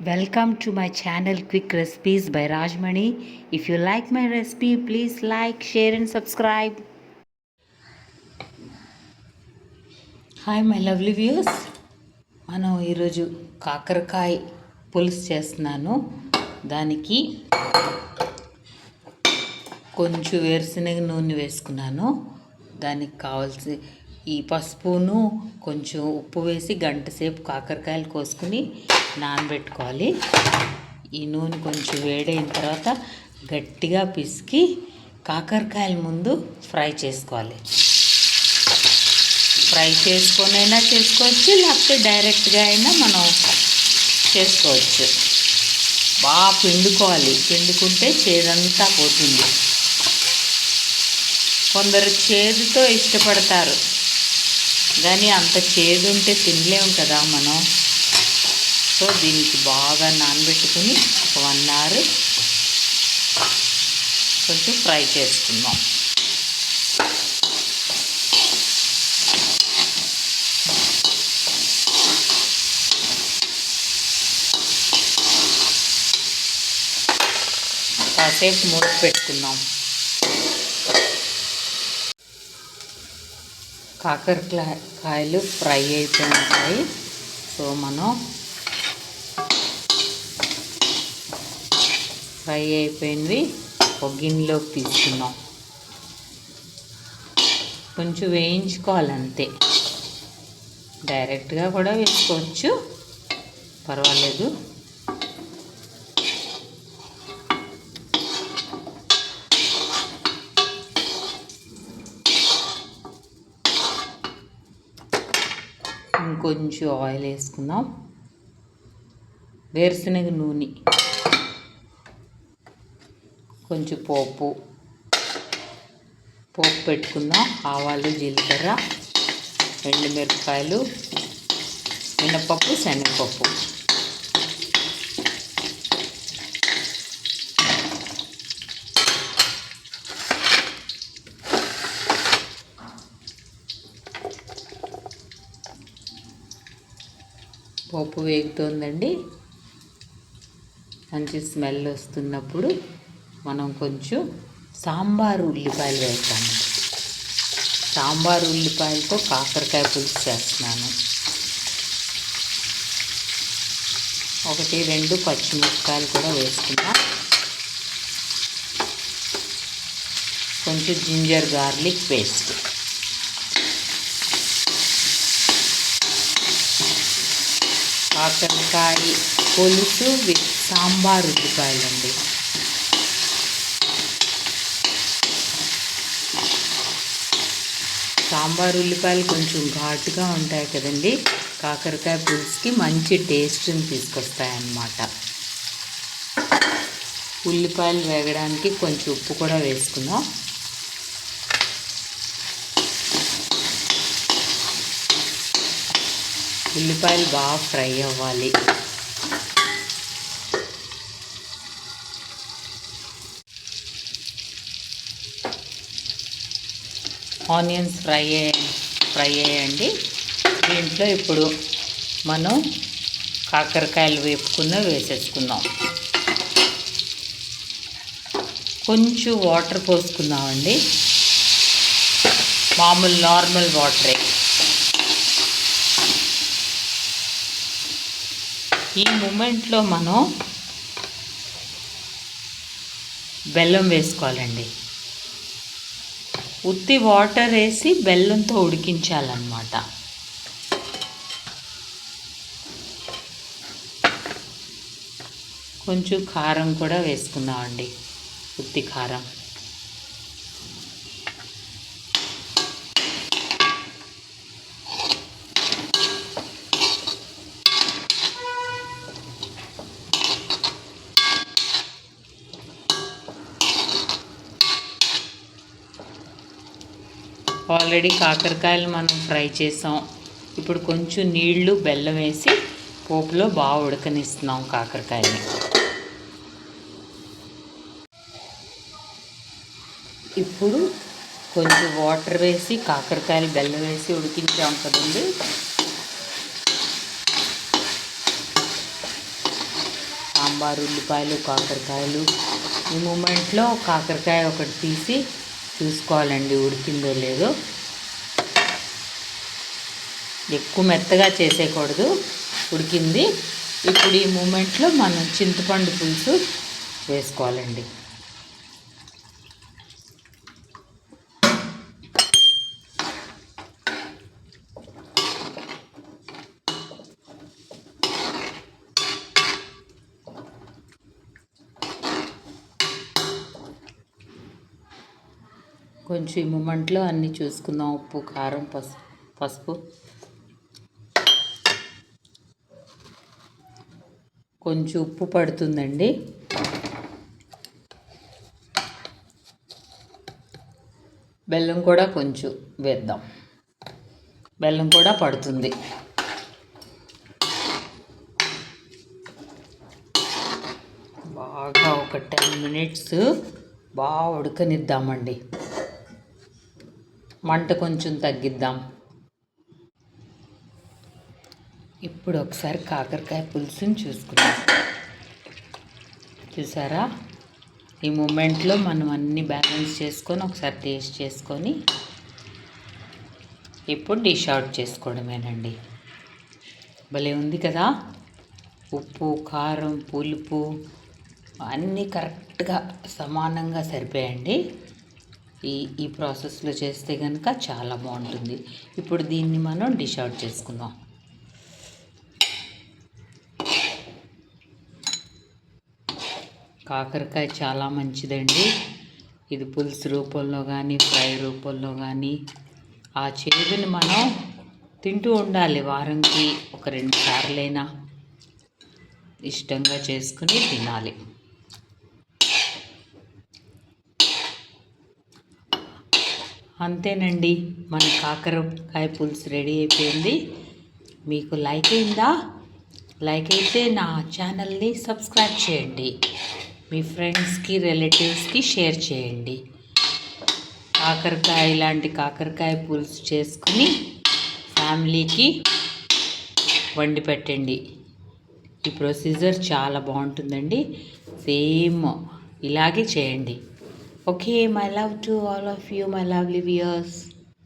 Welcome to my channel Quick Recipes by Rajmani. If you like my recipe, please like, share and subscribe. Hi my lovely views. మనం ఈరోజు కాకరకాయ పులుసు చేస్తున్నాను. దానికి కొంచెం వేరుశనగ నూనె వేసుకున్నాను. దానికి కావాల్సి ఈ పసుపును కొంచెం ఉప్పు వేసి గంట సేపు కాకరకాయలు కోసుకుని నానబెట్టుకోవాలి. ఈ నూనె కొంచెం వేడైన తర్వాత గట్టిగా పిసికి కాకరకాయల ముందు ఫ్రై చేసుకోవాలి. ఫ్రై చేసుకొనైనా చేసుకోవచ్చు, లేకపోతే డైరెక్ట్గా అయినా మనం చేసుకోవచ్చు. బాగా పిండుకోవాలి. పిండుకుంటే చేదంతా పోతుంది. కొందరు చేదుతో ఇష్టపడతారు, కానీ అంత చేదు ఉంటే తినలేము కదా మనం. సో దీనికి బాగా నానబెట్టుకుని ఒక 1 అవర్ కొంచెం ఫ్రై చేసుకుందాం. కాసేపు మూత పెట్టుకుందాం. కాకరకాయలు ఫ్రై అయిపోయి సో మనం ఫ్రై అయిపోయినవి ఒక గిన్నెలోకి తీసుకుందాం. కొంచెం వేయించుకోవాలంతే. డైరెక్ట్గా కూడా వేసుకోవచ్చు, పర్వాలేదు. ఇంకొంచెం ఆయిల్ వేసుకుందాం. వేరుశనగ నూనె, కొంచెం పోపు పెట్టుకుందాం. ఆవాలు, జీలకర్ర, ఎండుమిరపకాయలు, మినపప్పు, శనగపప్పు. పోపు వేగుతోందండి. మంచి స్మెల్ వస్తున్నప్పుడు మనం కొంచెం సాంబారు ఉల్లిపాయలు వేస్తాము. సాంబారు ఉల్లిపాయలతో కాకరకాయ పులుసు చేస్తున్నాను. 1-2 పచ్చిమిరపకాయలు కూడా వేసుకున్నాం. కొంచెం జింజర్ గార్లిక్ పేస్ట్. కాకరకాయ పులుసు విత్ సాంబార్ ఉల్లిపాయలు అండి. సాంబార్ ఉల్లిపాయలు కొంచెం ఘాటుగా ఉంటాయి కదండి. కాకరకాయ పులుసుకి మంచి టేస్ట్ని తీసుకొస్తాయి అన్నమాట. ఉల్లిపాయలు వేగడానికి కొంచెం ఉప్పు కూడా వేసుకుందాం. ఉల్లిపాయలు బాగా ఫ్రై అవ్వాలి. ఆనియన్స్ ఫ్రై అయ్యండి. దీంట్లో ఇప్పుడు మనం కాకరకాయలు వేసేసుకుందాం. కొంచెం వాటర్ పోసుకుందామండి. నార్మల్ వాటరే. ఈ మూమెంట్లో మనం బెల్లం వేసుకోవాలండి. ఉత్తి వాటర్ వేసి బెల్లంతో ఉడికించాలన్నమాట. కొంచెం కారం కూడా వేసుకుందామండి, ఉత్తి కారం. ఆల్రెడీ కాకరకాయలు మనం ఫ్రై చేసాం. ఇప్పుడు కొంచెం నీళ్లు, బెల్లం వేసి పోపులో బాగా ఉడకనిస్తున్నాం కాకరకాయని. ఇప్పుడు కొంచెం వాటర్ వేసి కాకరకాయలు, బెల్లం వేసి ఉడికించాం కదండి. సాంబారు, ఉల్లిపాయలు, కాకరకాయలు. ఈ మూమెంట్లో కాకరకాయ ఒకటి తీసి చూసుకోవాలండి ఉడికిందో లేదో. ఎక్కువ మెత్తగా చేసేయకూడదు, ఉడికింది. ఇప్పుడు ఈ మూమెంట్లో మనం చింతపండు పులుసు వేసుకోవాలండి. కొంచెం ఈ మూమెంట్లో అన్నీ చూసుకుందాం. ఉప్పు, కారం, పసుపు. కొంచెం ఉప్పు పడుతుందండి. బెల్లం కూడా కొంచెం వేద్దాం. బెల్లం కూడా పడుతుంది. బాగా ఒక 10 మినిట్స్ బాగా ఉడకనిద్దామండి. మంట కొంచెం తగ్గిద్దాం. ఇప్పుడు ఒకసారి కాకరకాయ పులుసుని చూసుకుందాం. చూసారా, ఈ మూమెంట్లో మనం అన్నీ బ్యాలెన్స్ చేసుకొని ఒకసారి టేస్ట్ చేసుకొని ఇప్పుడు డిష్ అవుట్ చేసుకోవడమేనండి. భలే ఉంది కదా. ఉప్పు, కారం, పులుపు అన్నీ కరెక్ట్గా సమానంగా సరిపోయండి. ఈ ప్రాసెస్లో చేస్తే కనుక చాలా బాగుంటుంది. ఇప్పుడు దీన్ని మనం డిష్ అవుట్ చేసుకుందాం. కాకరకాయ చాలా మంచిదండి. ఇది పులుసు రూపంలో కానీ ఫ్రై రూపంలో కానీ ఆ చేదుని మనం తింటూ ఉండాలి. వారంకి ఒక 2 సార్లైనా ఇష్టంగా చేసుకుని తినాలి. అంతేనండి, మన కాకరకాయ పులుసు రెడీ అయిపోయింది. మీకు లైక్ అయిందా? లైక్ అయితే నా ఛానల్ని సబ్స్క్రైబ్ చేయండి. మీ ఫ్రెండ్స్కి, రిలేటివ్స్కి షేర్ చేయండి. ఇలాంటి కాకరకాయ పులుసు చేసుకుని ఫ్యామిలీకి వండి పెట్టండి. ఈ ప్రొసీజర్ చాలా బాగుంటుందండి. సేమ్ ఇలాగే చేయండి. Okay, my love to all of you, my lovely viewers.